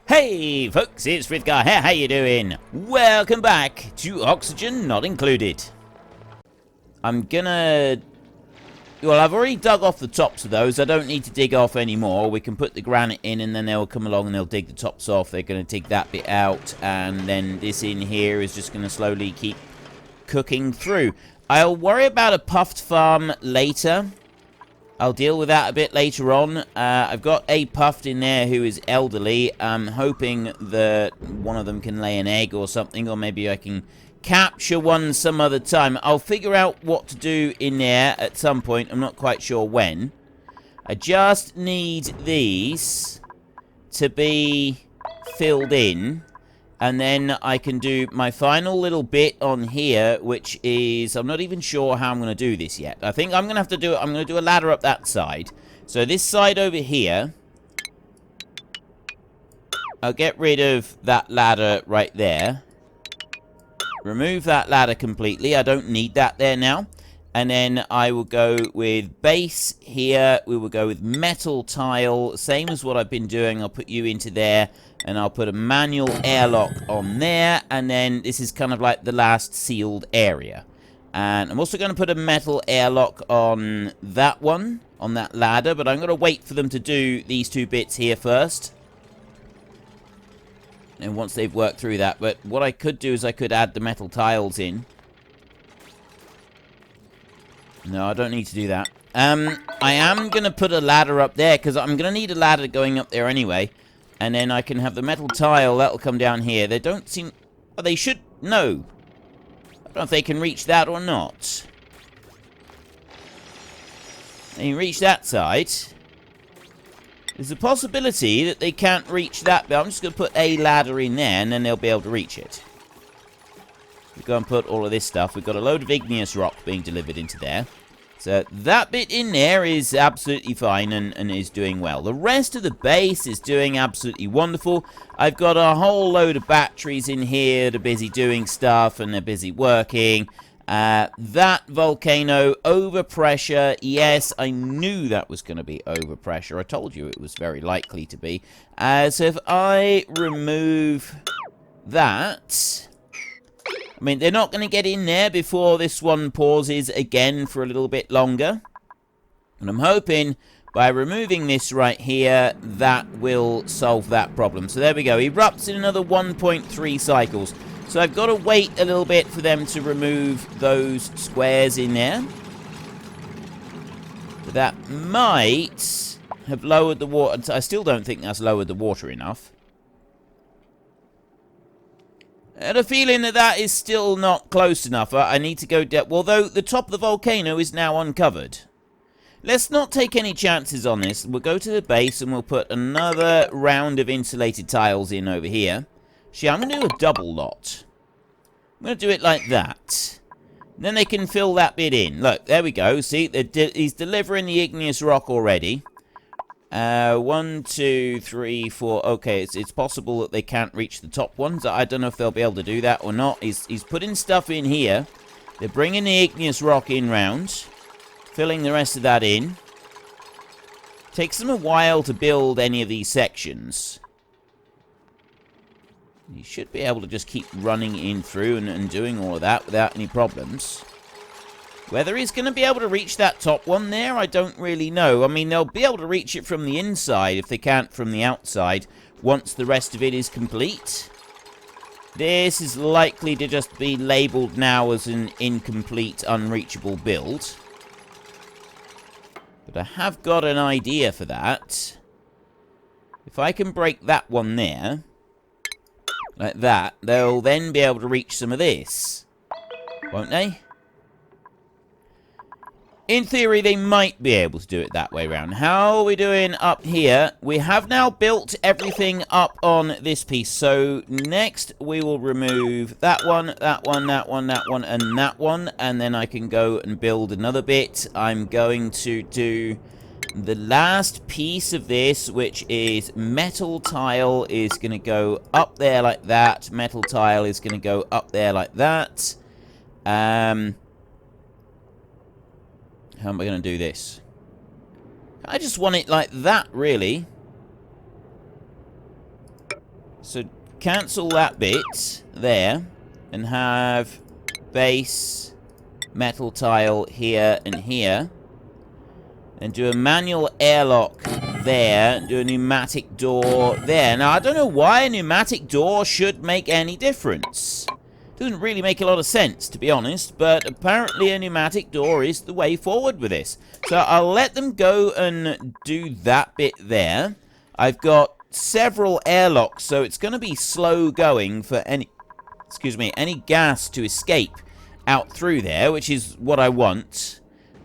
Hey folks, it's Frithgar here, how you doing? Welcome back to Oxygen Not Included. I'm gonna... Well, I've already dug off the tops of those. I don't need to dig off anymore. We can put the granite in and then they'll come along and they'll dig the tops off. They're gonna dig that bit out and then this in here is just gonna slowly keep cooking through. I'll worry about a puffed farm later. I'll deal with that a bit later on. I've got a puffed in there who is elderly. I'm hoping that one of them can lay an egg or something, or maybe I can capture one some other time. I'll figure out what to do in there at some point. I'm not quite sure when. I just need these to be filled in. And then I can do my final little bit on here, which is... I'm not even sure how I'm going to do this yet. I think I'm going to have to do it. I'm going to do a ladder up that side. So this side over here... I'll get rid of that ladder right there. Remove that ladder completely. I don't need that there now. And then I will go with base here. We will go with metal tile. Same as what I've been doing. I'll put you into there. And I'll put a manual airlock on there. And then this is kind of like the last sealed area. And I'm also going to put a metal airlock on that one. On that ladder. But I'm going to wait for them to do these two bits here first. And once they've worked through that. But what I could do is I could add the metal tiles in. No, I don't need to do that. I am going to put a ladder up there. Because I'm going to need a ladder going up there anyway. And then I can have the metal tile. That'll come down here. They don't seem... Oh, they should... No. I don't know if they can reach that or not. They can reach that side. There's a possibility that they can't reach that. But I'm just going to put a ladder in there. And then they'll be able to reach it. We go and put all of this stuff. We've got a load of igneous rock being delivered into there. So that bit in there is absolutely fine and is doing well. The rest of the base is doing absolutely wonderful. I've got a whole load of batteries in here. They're busy doing stuff and they're busy working. That volcano, overpressure. Yes, I knew that was going to be overpressure. I told you it was very likely to be. So if I remove that... I mean, they're not going to get in there before this one pauses again for a little bit longer. And I'm hoping by removing this right here, that will solve that problem. So there we go. Erupts in another 1.3 cycles. So I've got to wait a little bit for them to remove those squares in there. But that might have lowered the water. I still don't think that's lowered the water enough. I had a feeling that that is still not close enough. I need to go down. Although the top of the volcano is now uncovered. Let's not take any chances on this. We'll go to the base and we'll put another round of insulated tiles in over here. See, I'm going to do a double lot. I'm going to do it like that. Then they can fill that bit in. Look, there we go. See, he's delivering the igneous rock already. 1, 2, 3, 4. Okay, it's possible that they can't reach the top ones. I don't know if they'll be able to do that or not. He's putting stuff in here. They're bringing the igneous rock in round. Filling the rest of that in. Takes them a while to build any of these sections. You should be able to just keep running in through and doing all of that without any problems. Whether he's going to be able to reach that top one there, I don't really know. I mean, they'll be able to reach it from the inside if they can't from the outside once the rest of it is complete. This is likely to just be labelled now as an incomplete, unreachable build. But I have got an idea for that. If I can break that one there, like that, they'll then be able to reach some of this. Won't they? In theory, they might be able to do it that way around. How are we doing up here? We have now built everything up on this piece. So next, we will remove that one, that one, that one, that one, and that one. And then I can go and build another bit. I'm going to do the last piece of this, which is metal tile is going to go up there like that. Metal tile is going to go up there like that. How am I going to do this? I just want it like that, really. So cancel that bit there and have base metal tile here and here. And do a manual airlock there. Do a pneumatic door there. Now, I don't know why a pneumatic door should make any difference. Doesn't really make a lot of sense, to be honest, but apparently a pneumatic door is the way forward with this. So I'll let them go and do that bit there. I've got several airlocks, so it's going to be slow going for any gas to escape out through there, which is what I want.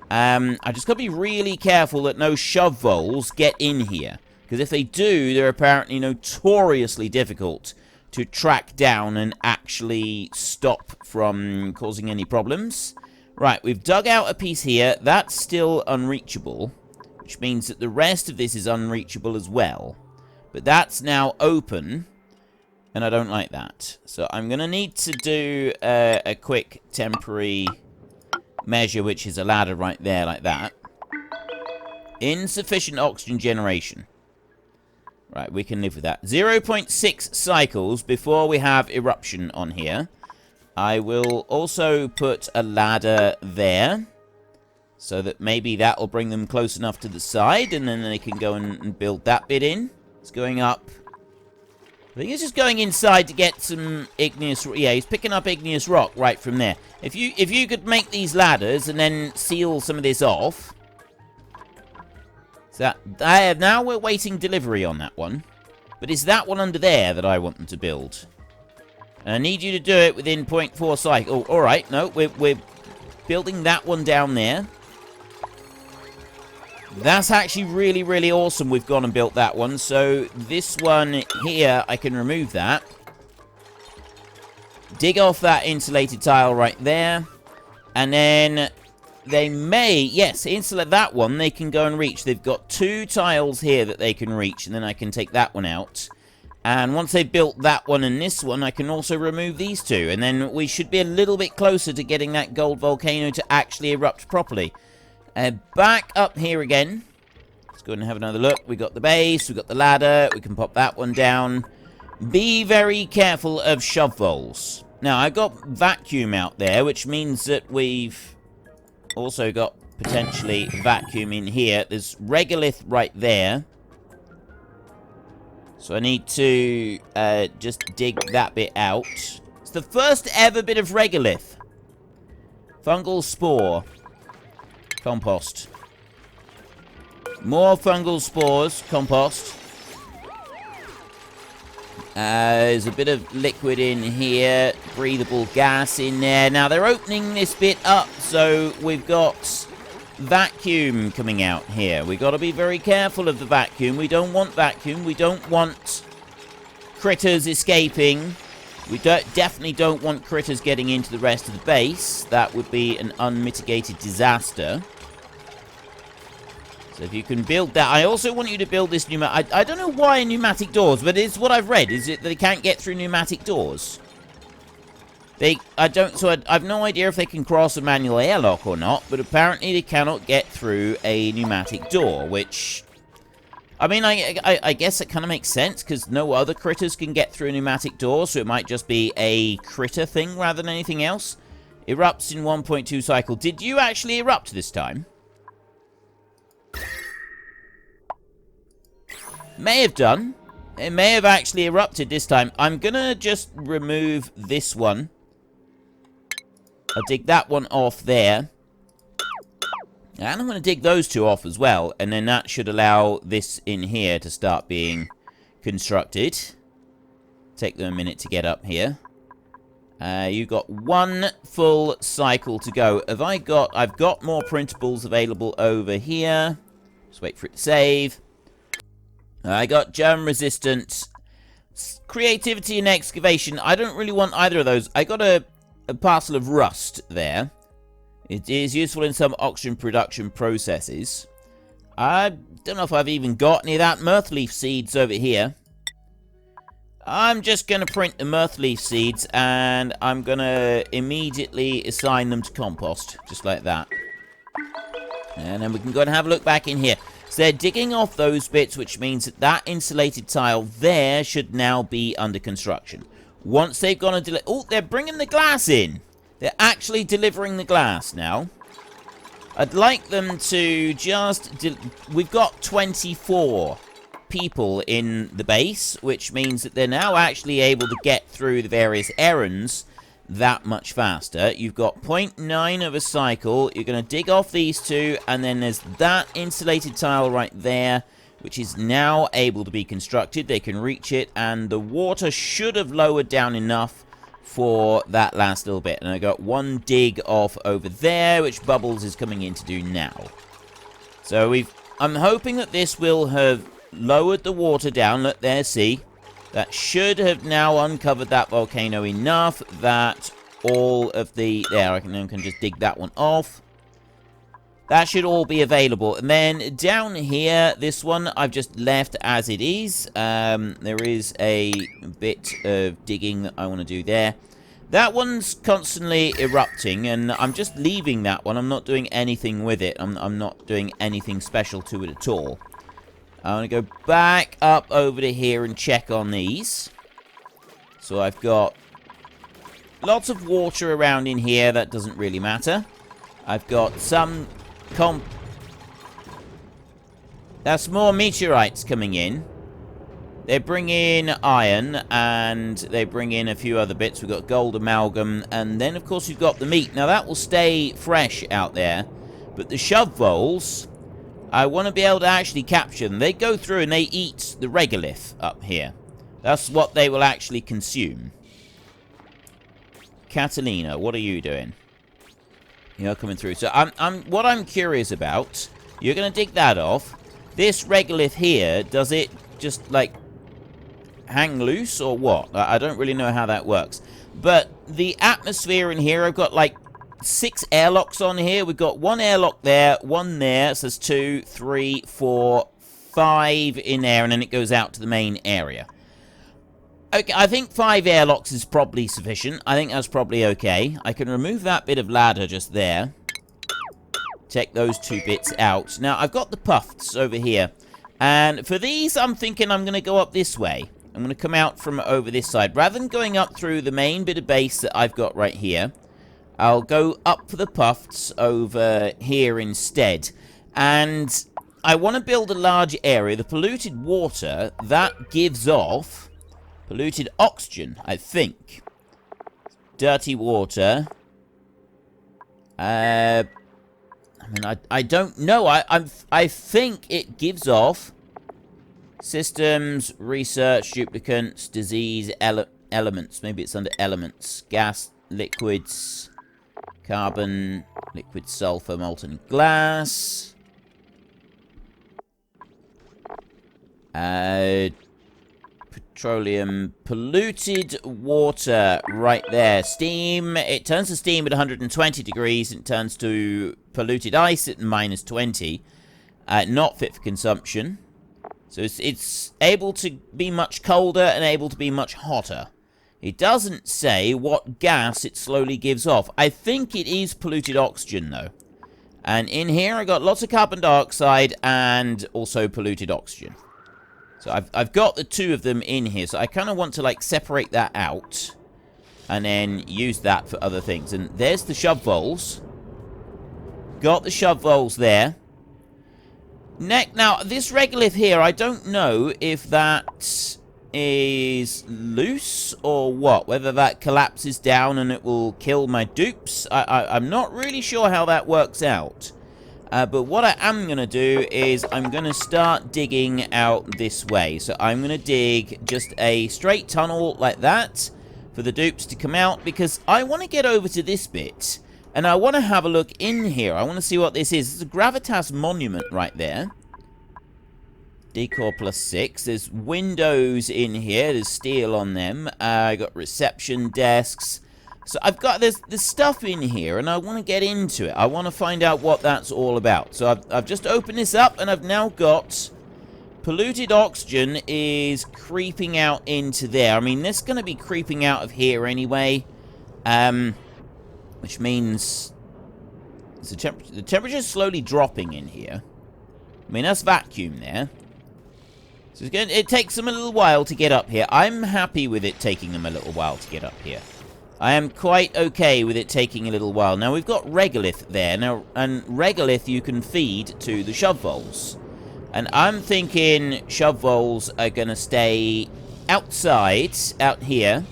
I just got to be really careful that no shove voles get in here, because if they do, they're apparently notoriously difficult to track down and actually stop from causing any problems. Right, we've dug out a piece here. That's still unreachable, which means that the rest of this is unreachable as well. But that's now open, and I don't like that. So I'm going to need to do a quick temporary measure, which is a ladder right there, like that. Insufficient oxygen generation. Right, we can live with that. 0.6 cycles before we have eruption on here. I will also put a ladder there, so that maybe that will bring them close enough to the side, and then they can go and build that bit in. It's going up. I think it's just going inside to get some igneous... Yeah, he's picking up igneous rock right from there. If you could make these ladders and then seal some of this off... So now we're waiting delivery on that one. But it's that one under there that I want them to build. And I need you to do it within 0.4 cycle. Oh, alright, no, we're building that one down there. That's actually really, really awesome. We've gone and built that one. So this one here, I can remove that. Dig off that insulated tile right there. And then they may, yes, insulate that one. They can go and reach. They've got 2 tiles here that they can reach. And then I can take that one out. And once they've built that one and this one, I can also remove these 2. And then we should be a little bit closer to getting that gold volcano to actually erupt properly. Back up here again. Let's go and have another look. We got the base, we got the ladder, we can pop that one down. Be very careful of shove voles. Now, I've got vacuum out there, which means that we've also got potentially vacuum in here. There's regolith right there. So I need to just dig that bit out. It's the first ever bit of regolith. Fungal spore. Compost. More fungal spores. Compost. There's a bit of liquid in here. Breathable gas in there. Now, they're opening this bit up, so we've got vacuum coming out here. We've got to be very careful of the vacuum. We don't want vacuum. We don't want critters escaping. We definitely don't want critters getting into the rest of the base. That would be an unmitigated disaster. So if you can build that... I also want you to build this pneumatic... I don't know why pneumatic doors, but it's what I've read. Is it that they can't get through pneumatic doors? I've no idea if they can cross a manual airlock or not, but apparently they cannot get through a pneumatic door, which... I mean, I guess it kind of makes sense, because no other critters can get through a pneumatic door, so it might just be a critter thing rather than anything else. Erupts in 1.2 cycle. Did you actually erupt this time? May have done. It may have actually erupted this time. I'm gonna just remove this one. I'll dig that one off there. And I'm going to dig those 2 off as well. And then that should allow this in here to start being constructed. Take them a minute to get up here. You've got 1 full cycle to go. I've got more printables available over here. Just wait for it to save. I got germ resistant. Creativity and excavation. I don't really want either of those. I got a parcel of rust there. It is useful in some oxygen production processes. I don't know if I've even got any of that. Mirthleaf seeds over here. I'm just going to print the mirthleaf seeds, and I'm going to immediately assign them to compost, just like that. And then we can go and have a look back in here. So they're digging off those bits, which means that that insulated tile there should now be under construction. Once they've gone and oh, they're bringing the glass in. They're actually delivering the glass now. I'd like them to just... We've got 24 people in the base, which means that they're now actually able to get through the various errands that much faster. You've got 0.9 of a cycle. You're going to dig off these two, and then there's that insulated tile right there, which is now able to be constructed. They can reach it, and the water should have lowered down enough for that last little bit. And I got one dig off over there, which Bubbles is coming in to do now. So I'm hoping that this will have lowered the water down. Look there, see? That should have now uncovered that volcano enough that all of the... There, I can just dig that one off. That should all be available. And then down here, this one I've just left as it is. There is a bit of digging that I want to do there. That one's constantly erupting, and I'm just leaving that one. I'm not doing anything with it. I'm not doing anything special to it at all. I want to go back up over to here and check on these. So I've got lots of water around in here. That doesn't really matter. I've got some... That's more meteorites coming in. They bring in iron, and they bring in a few other bits. We've got gold amalgam, and then, of course, we've got the meat. Now, that will stay fresh out there, but the shove voles... I want to be able to actually capture them. They go through and they eat the regolith up here. That's what they will actually consume. Catalina, what are you doing? You're coming through. So what I'm curious about, you're going to dig that off. This regolith here, does it just, like, hang loose or what? I don't really know how that works. But the atmosphere in here, I've got, like, 6 airlocks on here. We've got 1 airlock there, 1 there. So there's 2, 3, 4, 5 in there, and then it goes out to the main area. Okay, I think 5 airlocks is probably sufficient. I think that's probably okay. I can remove that bit of ladder just there. Take those 2 bits out. Now, I've got the puffs over here. And for these, I'm thinking I'm going to go up this way. I'm going to come out from over this side. Rather than going up through the main bit of base that I've got right here, I'll go up for the puffs over here instead. And I want to build a large area. The polluted water, that gives off polluted oxygen, I think. Dirty water. I mean, I don't know. I think it gives off systems, research, duplicants, disease, elements. Maybe it's under elements. Gas, liquids... Carbon, liquid sulfur, molten glass. Petroleum, polluted water right there. Steam, it turns to steam at 120 degrees. It turns to polluted ice at -20. Not fit for consumption. So it's able to be much colder and able to be much hotter. It doesn't say what gas it slowly gives off. I think it is polluted oxygen, though. And in here, I got lots of carbon dioxide and also polluted oxygen. So I've got the 2 of them in here. So I kind of want to, like, separate that out and then use that for other things. And there's the shove voles. Got the shove voles there. Now, this regolith here, I don't know if that is loose or what, whether that collapses down and it will kill my dupes. I'm not really sure how that works out, but what I am going to do is I'm going to start digging out this way. So I'm going to dig just a straight tunnel like that for the dupes to come out, because I want to get over to this bit and I want to have a look in here. I want to see what this is. It's a gravitas monument right there. Decor +6. There's windows in here. There's steel on them. I got reception desks. So there's stuff in here, and I want to get into it. I want to find out what that's all about. So I've just opened this up, and I've now got polluted oxygen is creeping out into there. I mean, this is going to be creeping out of here anyway, which means the temperature's slowly dropping in here. I mean, that's vacuum there. So it takes them a little while to get up here. I'm happy with it taking them a little while to get up here. I am quite okay with it taking a little while. Now, we've got regolith there. Now, and regolith you can feed to the shove voles. And I'm thinking shove voles are going to stay outside, out here.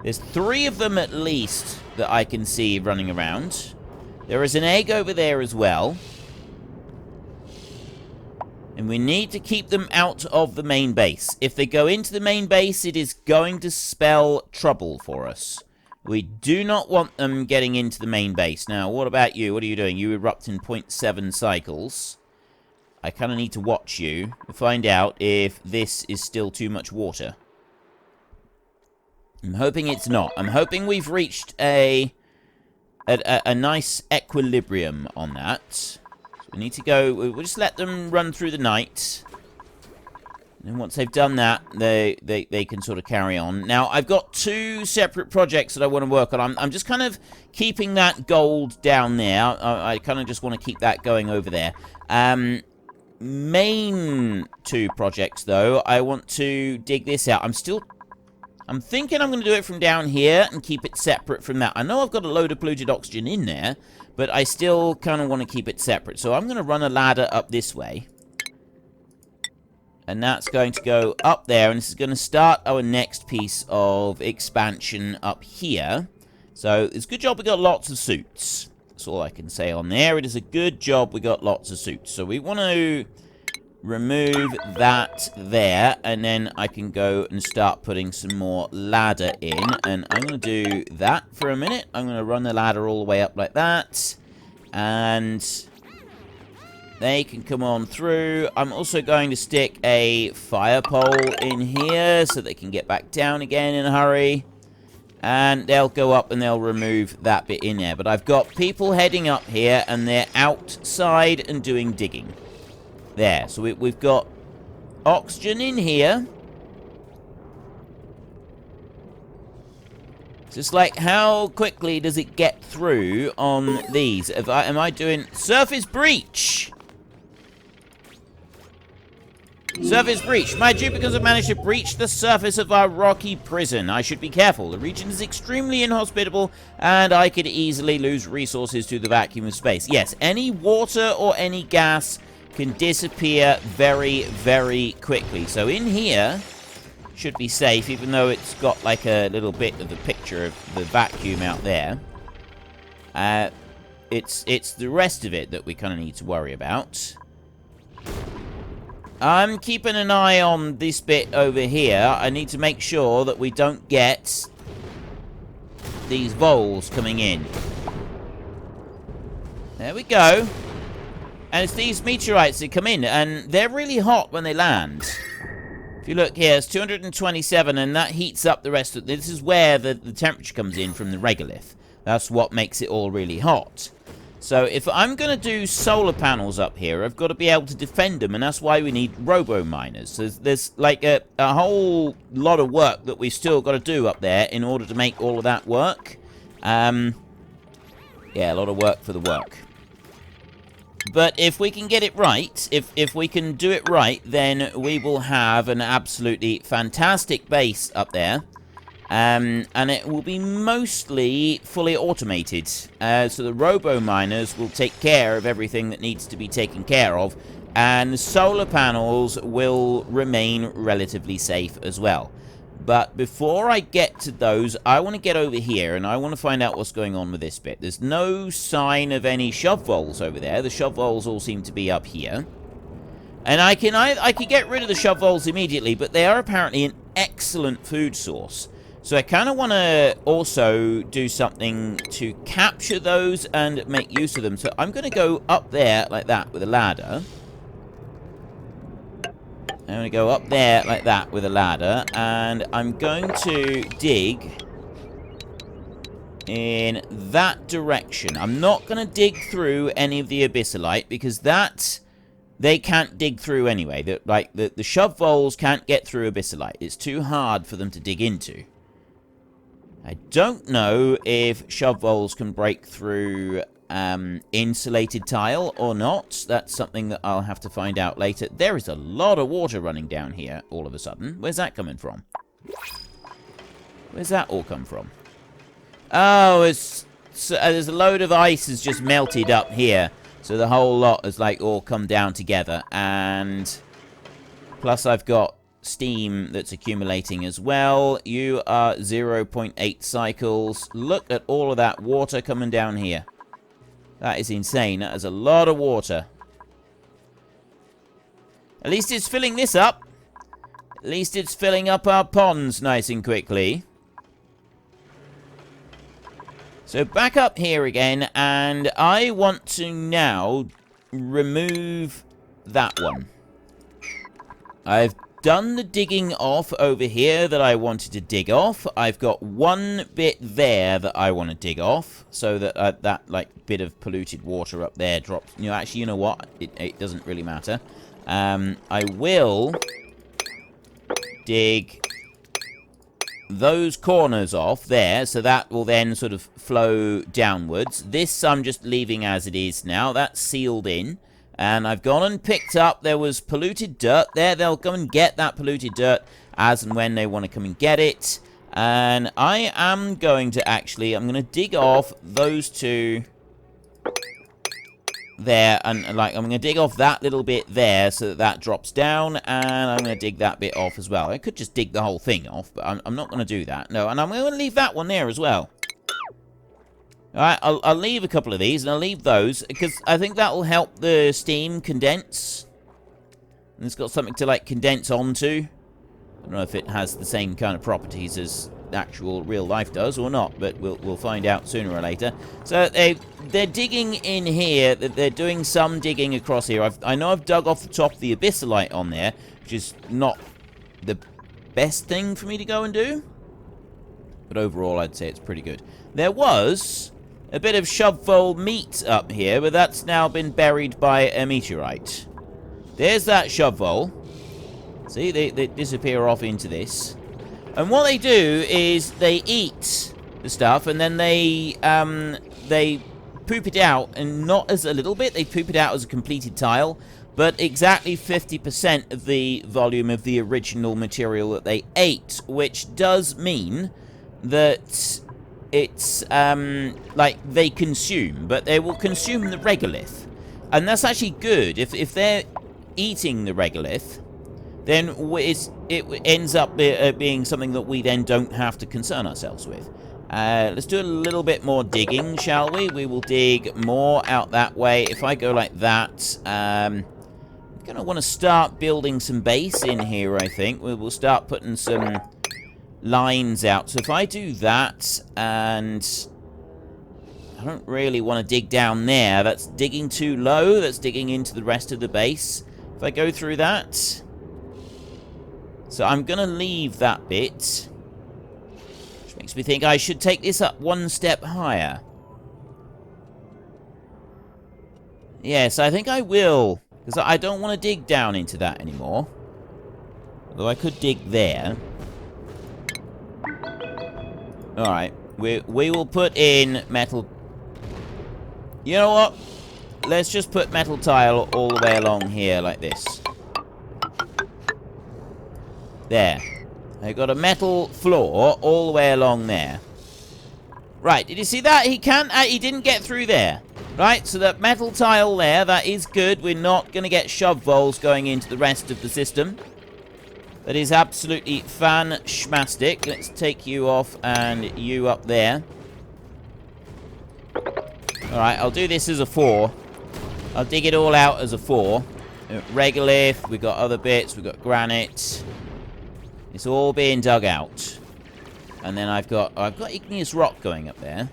There's 3 of them at least that I can see running around. There is an egg over there as well. And we need to keep them out of the main base. If they go into the main base, it is going to spell trouble for us. We do not want them getting into the main base. Now, what about you? What are you doing? You erupt in 0.7 cycles. I kind of need to watch you to find out if this is still too much water. I'm hoping it's not. I'm hoping we've reached a nice equilibrium on that. We need to go, we'll just let them run through the night. And once they've done that, they can sort of carry on. Now, I've got 2 separate projects that I want to work on. I'm just kind of keeping that gold down there. I kind of just want to keep that going over there. Main 2 projects, though, I want to dig this out. I'm thinking I'm going to do it from down here and keep it separate from that. I know I've got a load of polluted oxygen in there, but I still kind of want to keep it separate. So I'm going to run a ladder up this way. And that's going to go up there. And this is going to start our next piece of expansion up here. So it's a good job we got lots of suits. That's all I can say on there. It is a good job we got lots of suits. So we want to remove that there, and then I can go and start putting some more ladder in. And I'm going to do that for a minute. I'm going to run the ladder all the way up like that, and they can come on through. I'm also going to stick a fire pole in here so they can get back down again in a hurry, and they'll go up and they'll remove that bit in there. But I've got people heading up here, and they're outside and doing digging. There, so we've got oxygen in here. Just like, how quickly does it get through on these? Am I doing surface breach? Surface breach. My Jupiters have managed to breach the surface of our rocky prison. I should be careful. The region is extremely inhospitable, and I could easily lose resources to the vacuum of space. Yes, any water or any gas can disappear very, very quickly. So in here should be safe, even though it's got like a little bit of the picture of the vacuum out there. It's the rest of it that we kind of need to worry about. I'm keeping an eye on this bit over here. I need to make sure that we don't get these voles coming in. There we go. And it's these meteorites that come in, and they're really hot when they land. If you look here, it's 227, and that heats up the rest of... This is where the temperature comes in from the regolith. That's what makes it all really hot. So if I'm going to do solar panels up here, I've got to be able to defend them, and that's why we need robo-miners. So there's like a whole lot of work that we've still got to do up there in order to make all of that work. Yeah, a lot of work for the work. But if we can get it right, if we can do it right, then we will have an absolutely fantastic base up there. And it will be mostly fully automated. So the robo-miners will take care of everything that needs to be taken care of. And the solar panels will remain relatively safe as well. But before I get to those, I want to get over here, and I want to find out what's going on with this bit. There's no sign of any shove voles over there. The shove voles all seem to be up here. And I can get rid of the shove voles immediately, but they are apparently an excellent food source. So I kind of want to also do something to capture those and make use of them. So I'm going to go up there like that with a ladder. I'm going to go up there like that with a ladder, and I'm going to dig in that direction. I'm not going to dig through any of the abyssalite, because that they can't dig through anyway. The shove voles can't get through abyssalite. It's too hard for them to dig into. I don't know if shove voles can break through insulated tile or not. That's something that I'll have to find out later. There is a lot of water running down here all of a sudden. Where's that coming from? Where's that all come from? Oh, there's a load of ice has just melted up here. So the whole lot has, like, all come down together. And plus I've got steam that's accumulating as well. You are 0.8 cycles. Look at all of that water coming down here. That is insane. That is a lot of water. At least it's filling this up. At least it's filling up our ponds nice and quickly. So back up here again, and I want to now remove that one. I've done the digging off over here that I wanted to dig off. I've got one bit there that I want to dig off, so that that like bit of polluted water up there drops. You know, actually, you know what? It doesn't really matter. I will dig those corners off there, so that will then sort of flow downwards. This I'm just leaving as it is now. That's sealed in. And I've gone and picked up, there was polluted dirt there. They'll come and get that polluted dirt as and when they want to come and get it. And I am going to actually, I'm going to dig off those two there. And like, I'm going to dig off that little bit there so that that drops down. And I'm going to dig that bit off as well. I could just dig the whole thing off, but I'm not going to do that. No, and I'm going to leave that one there as well. Alright, I'll leave a couple of these, and I'll leave those, because I think that will help the steam condense. And it's got something to, like, condense onto. I don't know if it has the same kind of properties as actual real life does or not, but we'll find out sooner or later. So they're digging in here. They're doing some digging across here. I know I've dug off the top of the abyssalite on there, which is not the best thing for me to go and do. But overall, I'd say it's pretty good. There was a bit of shovel meat up here, but that's now been buried by a meteorite. There's that shovel. See, they disappear off into this. And what they do is they eat the stuff, and then they poop it out, and not as a little bit, they poop it out as a completed tile, but exactly 50% of the volume of the original material that they ate, which does mean that it's, like, they consume, but they will consume the regolith. And that's actually good. If they're eating the regolith, then it ends up being something that we then don't have to concern ourselves with. Let's do a little bit more digging, shall we? We will dig more out that way. If I go like that, I'm going to want to start building some base in here, I think. We'll start putting some lines out. So if I do that, and I don't really want to dig down there. That's digging too low. That's digging into the rest of the base. If I go through that, so I'm going to leave that bit, which makes me think I should take this up one step higher. Yes, I think I will, because I don't want to dig down into that anymore. Although I could dig there. Alright, we will put in metal. You know what? Let's just put metal tile all the way along here like this. There. I got a metal floor all the way along there. Right, did you see that? He didn't get through there. Right, so that metal tile there, that is good. We're not going to get shovelfuls going into the rest of the system. That is absolutely fan-schmastic. Let's take you off and you up there. Alright, I'll do this as a 4. I'll dig it all out as a 4. Regolith, we've got other bits, we've got granite. It's all being dug out. And then I've got igneous rock going up there.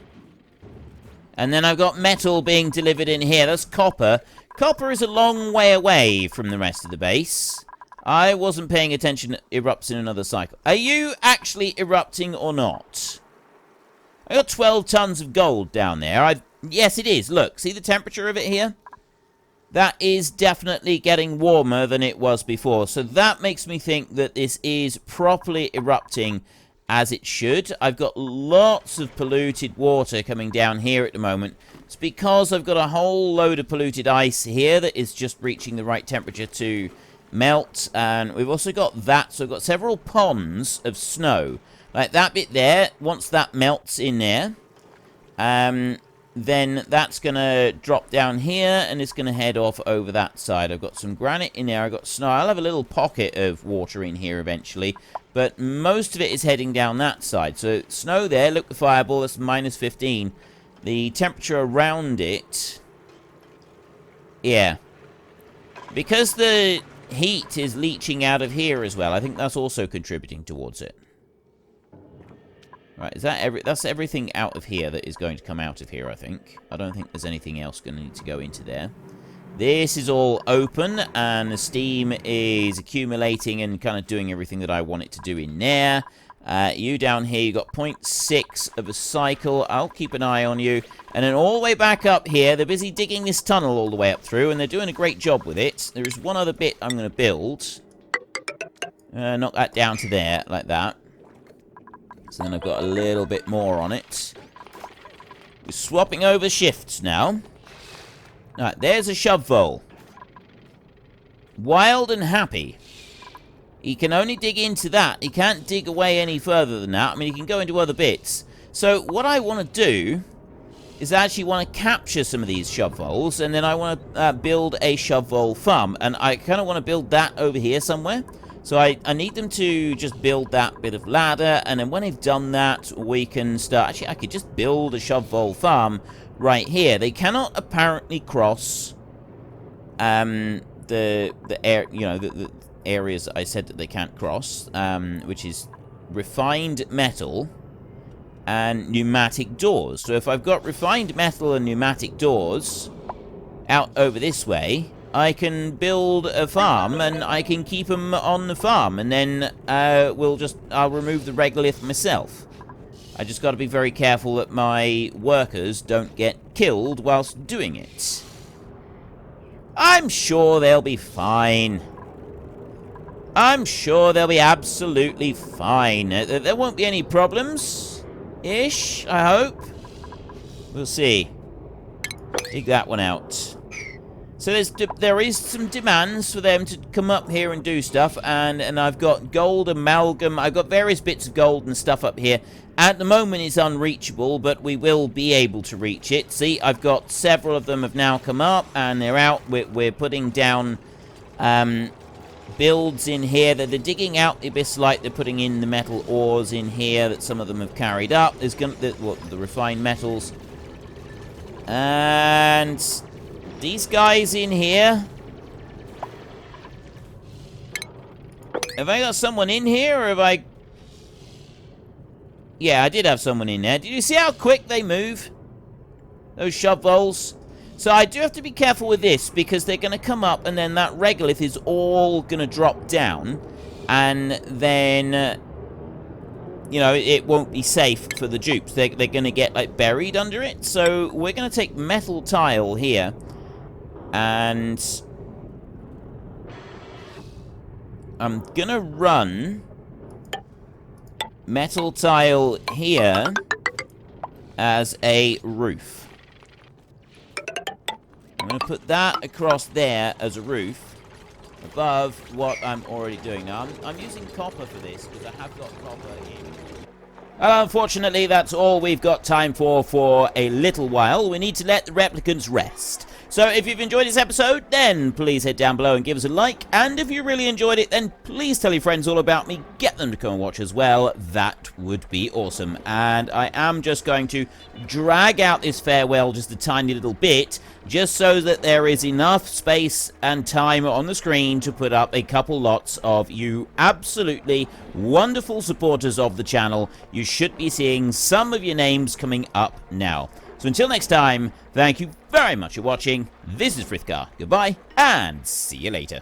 And then I've got metal being delivered in here. That's copper. Copper is a long way away from the rest of the base. I wasn't paying attention. It erupts in another cycle. Are you actually erupting or not? I got 12 tons of gold down there. Yes, it is. Look, see the temperature of it here? That is definitely getting warmer than it was before. So that makes me think that this is properly erupting as it should. I've got lots of polluted water coming down here at the moment. It's because I've got a whole load of polluted ice here that is just reaching the right temperature to melt. And we've also got that. So I've got several ponds of snow. Like that bit there. Once that melts in there, then that's going to drop down here. And it's going to head off over that side. I've got some granite in there. I've got snow. I'll have a little pocket of water in here eventually. But most of it is heading down that side. So snow there. Liquefiable. That's minus 15. The temperature around it, yeah, because the heat is leaching out of here as well, I think that's also contributing towards it. Right, is that that's everything out of here that is going to come out of here, I think. I don't think there's anything else going to need to go into there. This is all open, and the steam is accumulating and kind of doing everything that I want it to do in there. You down here, you got 0.6 of a cycle. I'll keep an eye on you. And then all the way back up here, they're busy digging this tunnel all the way up through, and they're doing a great job with it. There is one other bit I'm going to build. Knock that down to there, like that. So then I've got a little bit more on it. We're swapping over shifts now. Alright, there's a shovel. Wild and happy. He can only dig into that. He can't dig away any further than that. I mean, he can go into other bits. So what I want to do is I actually want to capture some of these shovels, and then I want to build a shovel farm. And I kind of want to build that over here somewhere. So I need them to just build that bit of ladder, and then when they've done that, we can start... Actually, I could just build a shovel farm right here. They cannot apparently cross the areas that I said that they can't cross, which is refined metal and pneumatic doors. So if I've got refined metal and pneumatic doors out over this way, I can build a farm and I can keep them on the farm, and then I'll remove the regolith myself. I just got to be very careful that my workers don't get killed whilst doing it. I'm sure they'll be fine. I'm sure they'll be absolutely fine. There won't be any problems-ish, I hope. We'll see. Dig that one out. So there is some demands for them to come up here and do stuff, and I've got gold amalgam. I've got various bits of gold and stuff up here. At the moment it's unreachable, but we will be able to reach it. See, I've got several of them have now come up, and they're out. We're putting down builds in here that they're digging out the abyss light. They're putting in the metal ores in here that some of them have carried up. There's the refined metals. And these guys in here. Have I got someone in here, or have I... Yeah, I did have someone in there. Did you see how quick they move? Those shovels. So I do have to be careful with this, because they're going to come up, and then that regolith is all going to drop down. And then, it won't be safe for the dupes. They're going to get, like, buried under it. So we're going to take metal tile here. And I'm going to run metal tile here as a roof. I'm going to put that across there as a roof above what I'm already doing. Now, I'm using copper for this because I have got copper in. Unfortunately, that's all we've got time for a little while. We need to let the replicants rest. So if you've enjoyed this episode, then please head down below and give us a like. And if you really enjoyed it, then please tell your friends all about me. Get them to come and watch as well. That would be awesome. And I am just going to drag out this farewell just a tiny little bit, just so that there is enough space and time on the screen to put up a couple lots of you absolutely wonderful supporters of the channel. You should be seeing some of your names coming up now. So until next time, thank you very much for watching. This is Frithgar. Goodbye, and see you later.